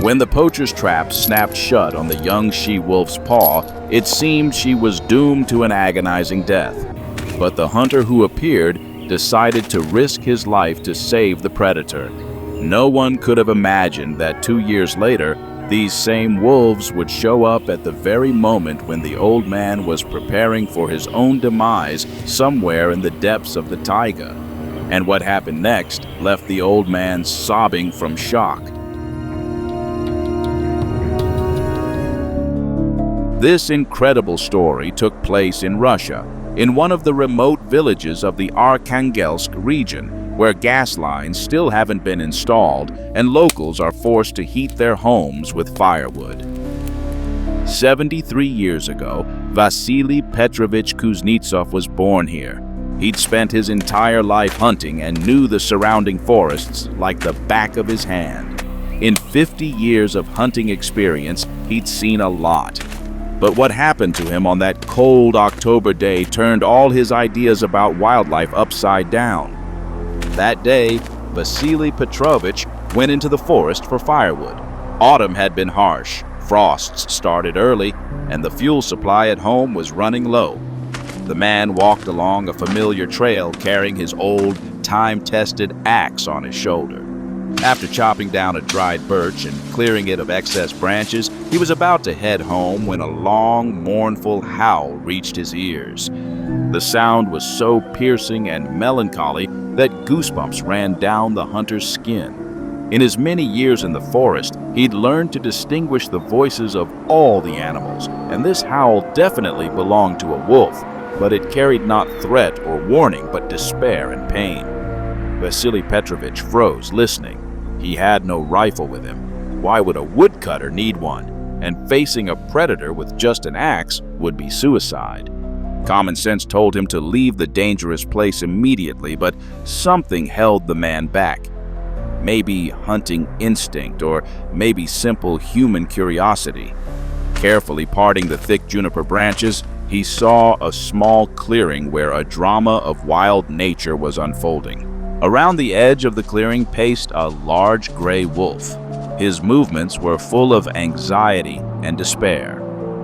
When the poacher's trap snapped shut on the young she-wolf's paw, it seemed she was doomed to an agonizing death. But the hunter who appeared decided to risk his life to save the predator. No one could have imagined that 2 years later, these same wolves would show up at the very moment when the old man was preparing for his own demise somewhere in the depths of the taiga. And what happened next left the old man sobbing from shock. This incredible story took place in Russia, in one of the remote villages of the Arkhangelsk region, where gas lines still haven't been installed and locals are forced to heat their homes with firewood. 73 years ago, Vasily Petrovich Kuznetsov was born here. He'd spent his entire life hunting and knew the surrounding forests like the back of his hand. In 50 years of hunting experience, he'd seen a lot. But what happened to him on that cold October day turned all his ideas about wildlife upside down. That day, Vasily Petrovich went into the forest for firewood. Autumn had been harsh, frosts started early, and the fuel supply at home was running low. The man walked along a familiar trail carrying his old, time-tested axe on his shoulder. After chopping down a dried birch and clearing it of excess branches, he was about to head home when a long, mournful howl reached his ears. The sound was so piercing and melancholy that goosebumps ran down the hunter's skin. In his many years in the forest, he'd learned to distinguish the voices of all the animals, and this howl definitely belonged to a wolf, but it carried not threat or warning, but despair and pain. Vasily Petrovich froze, listening. He had no rifle with him. Why would a woodcutter need one? And facing a predator with just an axe would be suicide. Common sense told him to leave the dangerous place immediately, but something held the man back. Maybe hunting instinct, or maybe simple human curiosity. Carefully parting the thick juniper branches, he saw a small clearing where a drama of wild nature was unfolding. Around the edge of the clearing paced a large gray wolf. His movements were full of anxiety and despair.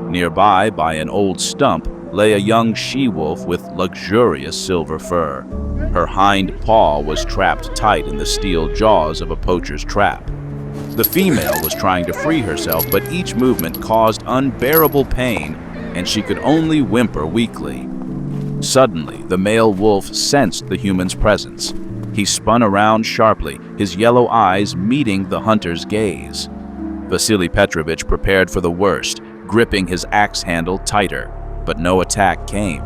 Nearby, by an old stump, lay a young she-wolf with luxurious silver fur. Her hind paw was trapped tight in the steel jaws of a poacher's trap. The female was trying to free herself, but each movement caused unbearable pain, and she could only whimper weakly. Suddenly, the male wolf sensed the human's presence. He spun around sharply, his yellow eyes meeting the hunter's gaze. Vasily Petrovich prepared for the worst, gripping his axe handle tighter, but no attack came.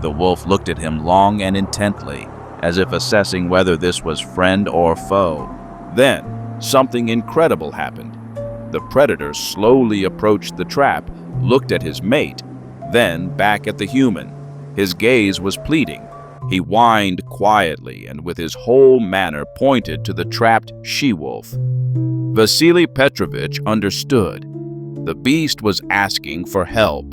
The wolf looked at him long and intently, as if assessing whether this was friend or foe. Then, something incredible happened. The predator slowly approached the trap, looked at his mate, then back at the human. His gaze was pleading. He whined quietly and with his whole manner pointed to the trapped she-wolf. Vasily Petrovich understood. The beast was asking for help.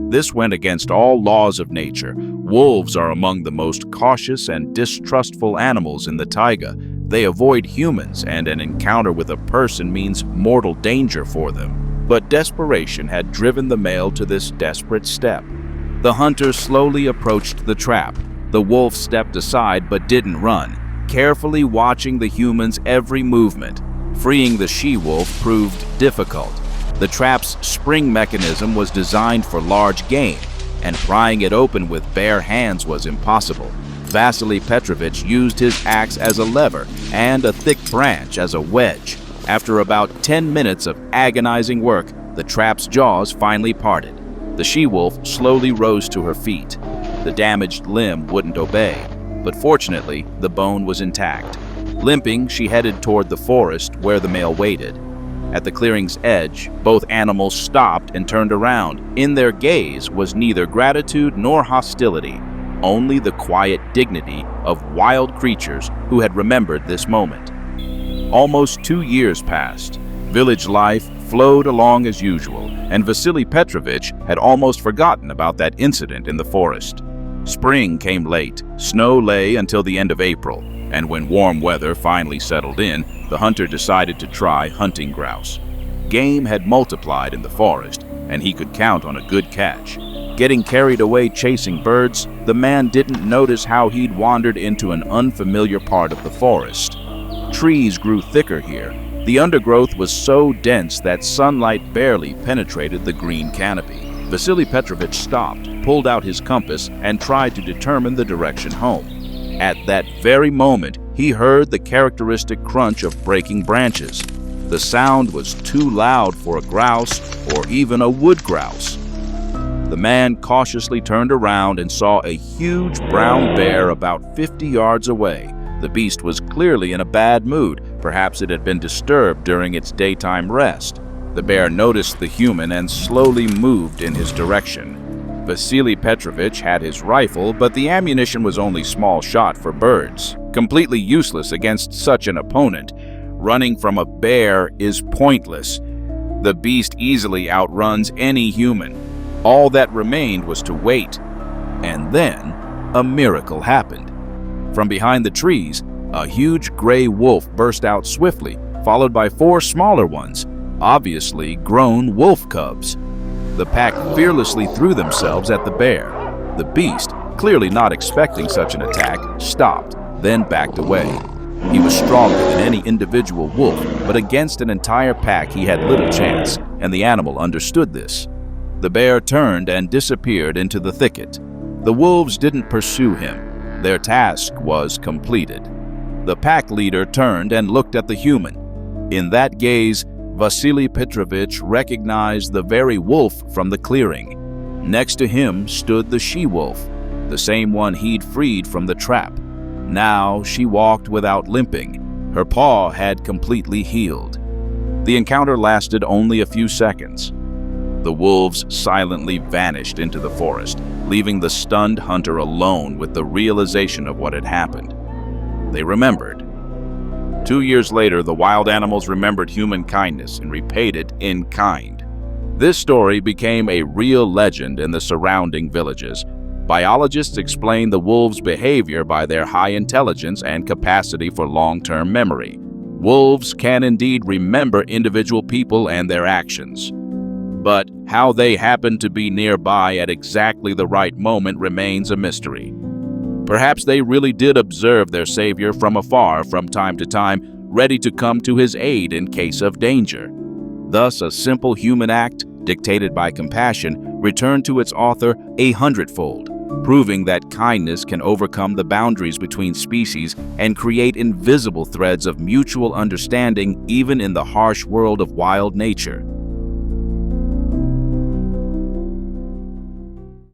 This went against all laws of nature. Wolves are among the most cautious and distrustful animals in the taiga. They avoid humans, and an encounter with a person means mortal danger for them. But desperation had driven the male to this desperate step. The hunter slowly approached the trap. The wolf stepped aside but didn't run, carefully watching the human's every movement. Freeing the she-wolf proved difficult. The trap's spring mechanism was designed for large game, and prying it open with bare hands was impossible. Vasily Petrovich used his axe as a lever and a thick branch as a wedge. After about 10 minutes of agonizing work, the trap's jaws finally parted. The she-wolf slowly rose to her feet. The damaged limb wouldn't obey, but fortunately, the bone was intact. Limping, she headed toward the forest where the male waited. At the clearing's edge, both animals stopped and turned around. In their gaze was neither gratitude nor hostility, only the quiet dignity of wild creatures who had remembered this moment. Almost 2 years passed. Village life flowed along as usual, and Vasily Petrovich had almost forgotten about that incident in the forest. Spring came late, snow lay until the end of April, and when warm weather finally settled in, the hunter decided to try hunting grouse. Game had multiplied in the forest, and he could count on a good catch. Getting carried away chasing birds, the man didn't notice how he'd wandered into an unfamiliar part of the forest. Trees grew thicker here. The undergrowth was so dense that sunlight barely penetrated the green canopy. Vasily Petrovich stopped, pulled out his compass, and tried to determine the direction home. At that very moment, he heard the characteristic crunch of breaking branches. The sound was too loud for a grouse or even a wood grouse. The man cautiously turned around and saw a huge brown bear about 50 yards away. The beast was clearly in a bad mood. Perhaps it had been disturbed during its daytime rest. The bear noticed the human and slowly moved in his direction. Vasily Petrovich had his rifle, but the ammunition was only small shot for birds, completely useless against such an opponent. Running from a bear is pointless. The beast easily outruns any human. All that remained was to wait. And then, a miracle happened. From behind the trees, a huge gray wolf burst out swiftly, followed by 4 smaller ones, obviously grown wolf cubs. The pack fearlessly threw themselves at the bear. The beast, clearly not expecting such an attack, stopped, then backed away. He was stronger than any individual wolf, but against an entire pack he had little chance, and the animal understood this. The bear turned and disappeared into the thicket. The wolves didn't pursue him. Their task was completed. The pack leader turned and looked at the human. In that gaze, Vasily Petrovich recognized the very wolf from the clearing. Next to him stood the she-wolf, the same one he'd freed from the trap. Now she walked without limping. Her paw had completely healed. The encounter lasted only a few seconds. The wolves silently vanished into the forest, leaving the stunned hunter alone with the realization of what had happened. They remembered. 2 years later, the wild animals remembered human kindness and repaid it in kind. This story became a real legend in the surrounding villages. Biologists explain the wolves' behavior by their high intelligence and capacity for long-term memory. Wolves can indeed remember individual people and their actions. But how they happened to be nearby at exactly the right moment remains a mystery. Perhaps they really did observe their savior from afar from time to time, ready to come to his aid in case of danger. Thus, a simple human act, dictated by compassion, returned to its author 100-fold, proving that kindness can overcome the boundaries between species and create invisible threads of mutual understanding even in the harsh world of wild nature.